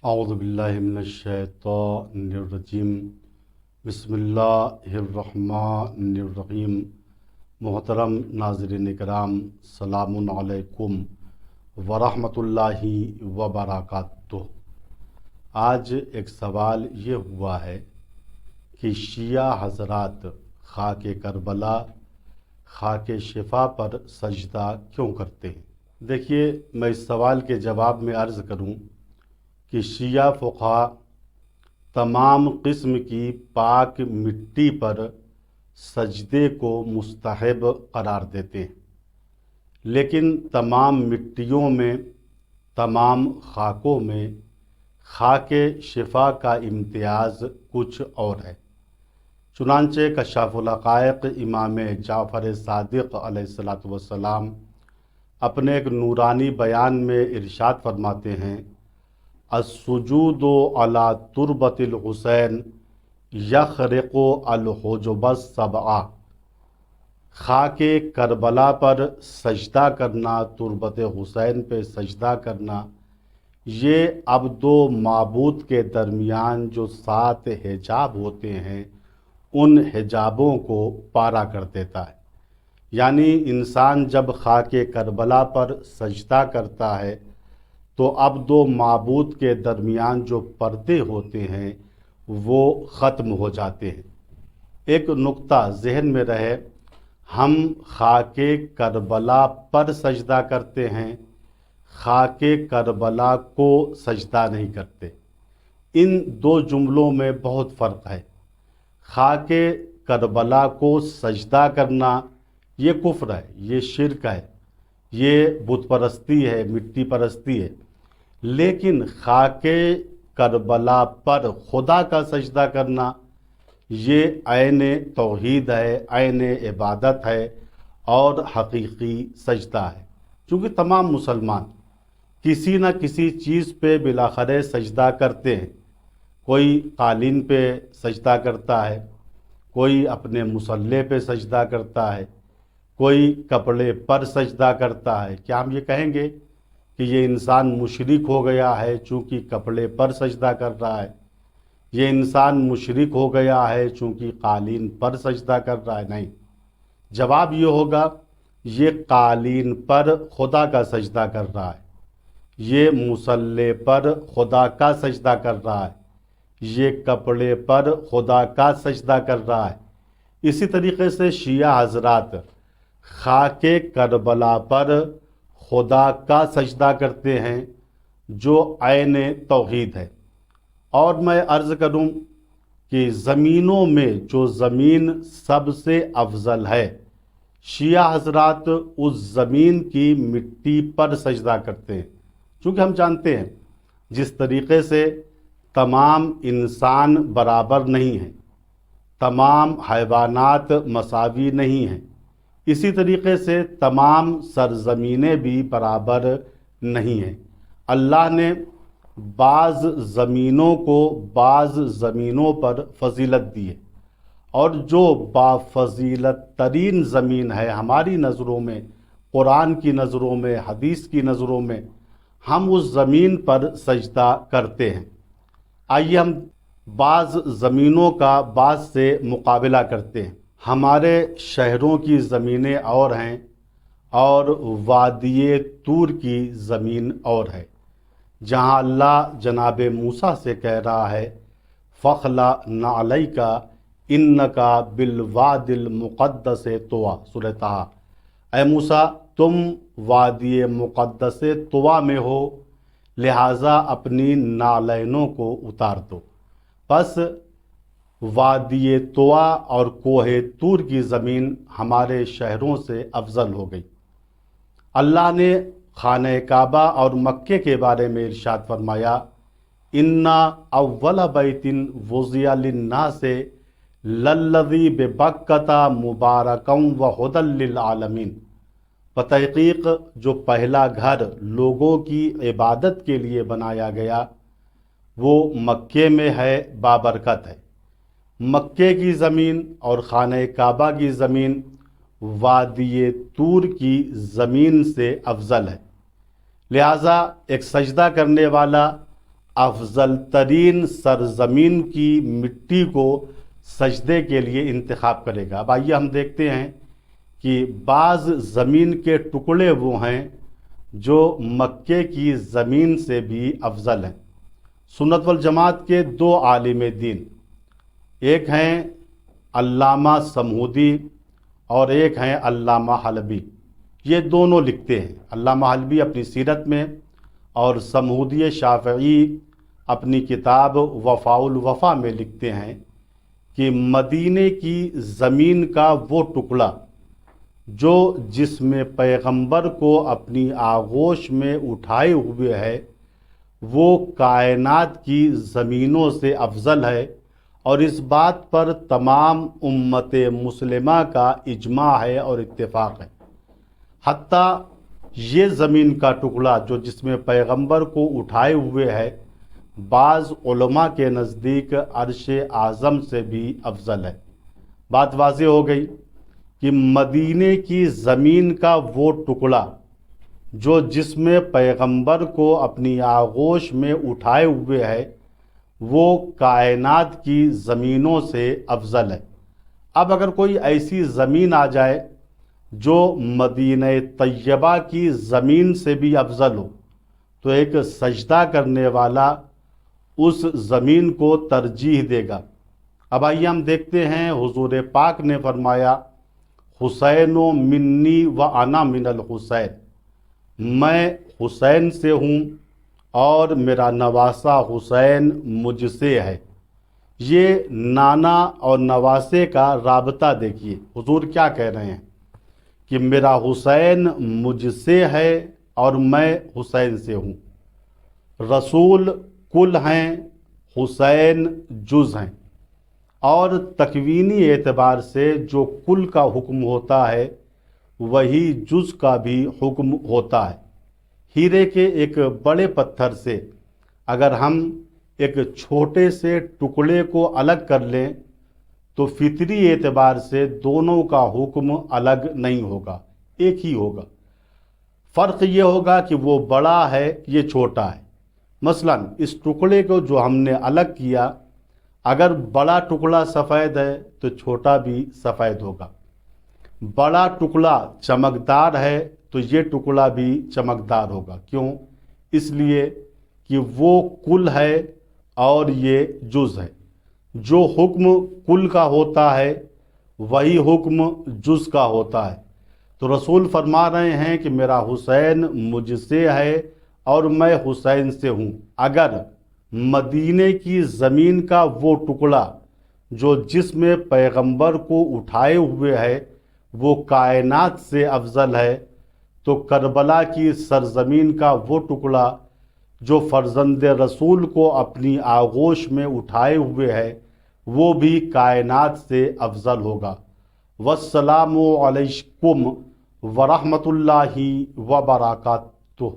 اعوذ باللہ من الشیطان الرجیم بسم اللہ الرحمن الرحیم۔ محترم ناظرین کرام، سلام علیکم ورحمۃ اللہ وبرکاتہ۔ آج ایک سوال یہ ہوا ہے کہ شیعہ حضرات خاک کربلا، خاک شفا پر سجدہ کیوں کرتے ہیں؟ دیکھیے، میں اس سوال کے جواب میں عرض کروں کہ شیعہ فقہا تمام قسم کی پاک مٹی پر سجدے کو مستحب قرار دیتے ہیں، لیکن تمام مٹیوں میں، تمام خاکوں میں خاک شفا کا امتیاز کچھ اور ہے۔ چنانچہ کشاف الحقائق امام جعفر صادق علیہ السلام اپنے ایک نورانی بیان میں ارشاد فرماتے ہیں: السجود علی تربۃ الحسین یخرق الحجب السبع۔ خاک کربلا پر سجدہ کرنا، تربت حسین پہ سجدہ کرنا، یہ عبد و معبود کے درمیان جو 7 حجاب ہوتے ہیں، ان حجابوں کو پارا کر دیتا ہے۔ یعنی انسان جب خاک کربلا پر سجدہ کرتا ہے تو عبد و معبود کے درمیان جو پردے ہوتے ہیں وہ ختم ہو جاتے ہیں۔ ایک نقطہ ذہن میں رہے، ہم خاک کربلا پر سجدہ کرتے ہیں، خاک کربلا کو سجدہ نہیں کرتے۔ ان دو جملوں میں بہت فرق ہے۔ خاک کربلا کو سجدہ کرنا یہ کفر ہے، یہ شرک ہے، یہ بت پرستی ہے، مٹی پرستی ہے۔ لیکن خاک کربلا پر خدا کا سجدہ کرنا یہ عین توحید ہے، عین عبادت ہے اور حقیقی سجدہ ہے۔ چونکہ تمام مسلمان کسی نہ کسی چیز پہ بالاخره سجدہ کرتے ہیں۔ کوئی قالین پہ سجدہ کرتا ہے، کوئی اپنے مصلی پہ سجدہ کرتا ہے، کوئی کپڑے پر سجدہ کرتا ہے۔ کیا ہم یہ کہیں گے کہ یہ انسان مشرک ہو گیا ہے چونکہ کپڑے پر سجدہ کر رہا ہے، یہ انسان مشرک ہو گیا ہے چونکہ قالین پر سجدہ کر رہا ہے؟ نہیں، جواب یہ ہوگا یہ قالین پر خدا کا سجدہ کر رہا ہے، یہ مصلی پر خدا کا سجدہ کر رہا ہے، یہ کپڑے پر خدا کا سجدہ کر رہا ہے۔ اسی طریقے سے شیعہ حضرات خاک کربلا پر خدا کا سجدہ کرتے ہیں جو عین توحید ہے۔ اور میں عرض کروں کہ زمینوں میں جو زمین سب سے افضل ہے، شیعہ حضرات اس زمین کی مٹی پر سجدہ کرتے ہیں، چونکہ ہم جانتے ہیں جس طریقے سے تمام انسان برابر نہیں ہیں، تمام حیوانات مساوی نہیں ہیں، اسی طریقے سے تمام سرزمینیں بھی برابر نہیں ہیں۔ اللہ نے بعض زمینوں کو بعض زمینوں پر فضیلت دی ہے، اور جو بافضیلت ترین زمین ہے ہماری نظروں میں، قرآن کی نظروں میں، حدیث کی نظروں میں، ہم اس زمین پر سجدہ کرتے ہیں۔ آئیے ہم بعض زمینوں کا بعض سے مقابلہ کرتے ہیں۔ ہمارے شہروں کی زمینیں اور ہیں اور وادی طور کی زمین اور ہے، جہاں اللہ جناب موسیٰ سے کہہ رہا ہے فَخْلَعْ نَعْلَيْكَ إِنَّكَ بِالْوَادِ الْمُقَدَّسِ طُوَىٰ۔ سورہ طٰہٰ۔ اے موسیٰ، تم وادی مقدس طویٰ میں ہو، لہٰذا اپنی نعلینوں کو اتار دو۔ پس وادی طویٰ اور کوہ طور کی زمین ہمارے شہروں سے افضل ہو گئی۔ اللہ نے خانہ کعبہ اور مکے کے بارے میں ارشاد فرمایا اِنَّا أَوَّلَ بَيْتٍ وُضِعَ لِلنَّاسِ لَلَّذِي بِبَكَّةَ مُبَارَكًا وَهُدًى لِلْعَالَمِينَ۔ بتحقیق جو پہلا گھر لوگوں کی عبادت کے لیے بنایا گیا وہ مکے میں ہے، بابرکت ہے۔ مکے کی زمین اور خانہ کعبہ کی زمین وادی طور کی زمین سے افضل ہے، لہٰذا ایک سجدہ کرنے والا افضل ترین سرزمین کی مٹی کو سجدے کے لیے انتخاب کرے گا۔ اب آئیے ہم دیکھتے ہیں کہ بعض زمین کے ٹکڑے وہ ہیں جو مکے کی زمین سے بھی افضل ہیں۔ سنت والجماعت کے دو عالم دین، ایک ہیں علامہ سمہودی اور ایک ہیں علامہ حلبی، یہ دونوں لکھتے ہیں۔ علامہ حلبی اپنی سیرت میں اور سمہودی شافعی اپنی کتاب وفاء الوفا میں لکھتے ہیں کہ مدینے کی زمین کا وہ ٹکڑا جو جسم پیغمبر کو اپنی آغوش میں اٹھائے ہوئے ہے وہ کائنات کی زمینوں سے افضل ہے، اور اس بات پر تمام امت مسلمہ کا اجماع ہے اور اتفاق ہے۔ حتیٰ یہ زمین کا ٹکڑا جو جسم پیغمبر کو اٹھائے ہوئے ہے بعض علماء کے نزدیک عرش اعظم سے بھی افضل ہے۔ بات واضح ہو گئی کہ مدینے کی زمین کا وہ ٹکڑا جو جسم پیغمبر کو اپنی آغوش میں اٹھائے ہوئے ہے وہ کائنات کی زمینوں سے افضل ہے۔ اب اگر کوئی ایسی زمین آ جائے جو مدینہ طیبہ کی زمین سے بھی افضل ہو تو ایک سجدہ کرنے والا اس زمین کو ترجیح دے گا۔ اب آئیے ہم دیکھتے ہیں حضور پاک نے فرمایا حسین منی و انا من الحسین، میں حسین سے ہوں اور میرا نواسہ حسین مجھ سے ہے۔ یہ نانا اور نواسے کا رابطہ دیکھیے، حضور کیا کہہ رہے ہیں کہ میرا حسین مجھ سے ہے اور میں حسین سے ہوں۔ رسول کل ہیں، حسین جز ہیں، اور تکوینی اعتبار سے جو کل کا حکم ہوتا ہے وہی جز کا بھی حکم ہوتا ہے۔ ہیرے کے ایک بڑے پتھر سے اگر ہم ایک چھوٹے سے ٹکڑے کو الگ کر لیں تو فطری اعتبار سے دونوں کا حکم الگ نہیں ہوگا، ایک ہی ہوگا۔ فرق یہ ہوگا کہ وہ بڑا ہے، یہ چھوٹا ہے۔ مثلا اس ٹکڑے کو جو ہم نے الگ کیا، اگر بڑا ٹکڑا سفید ہے تو چھوٹا بھی سفید ہوگا۔ بڑا ٹکڑا چمکدار ہے تو یہ ٹکڑا بھی چمکدار ہوگا۔ کیوں؟ اس لیے کہ وہ کل ہے اور یہ جز ہے۔ جو حکم کل کا ہوتا ہے وہی حکم جز کا ہوتا ہے۔ تو رسول فرما رہے ہیں کہ میرا حسین مجھ سے ہے اور میں حسین سے ہوں۔ اگر مدینے کی زمین کا وہ ٹکڑا جو جسم پیغمبر کو اٹھائے ہوئے ہے وہ کائنات سے افضل ہے تو کربلا کی سرزمین کا وہ ٹکڑا جو فرزند رسول کو اپنی آغوش میں اٹھائے ہوئے ہے وہ بھی کائنات سے افضل ہوگا۔ والسلام علیکم ورحمۃ اللہ وبرکاتہ۔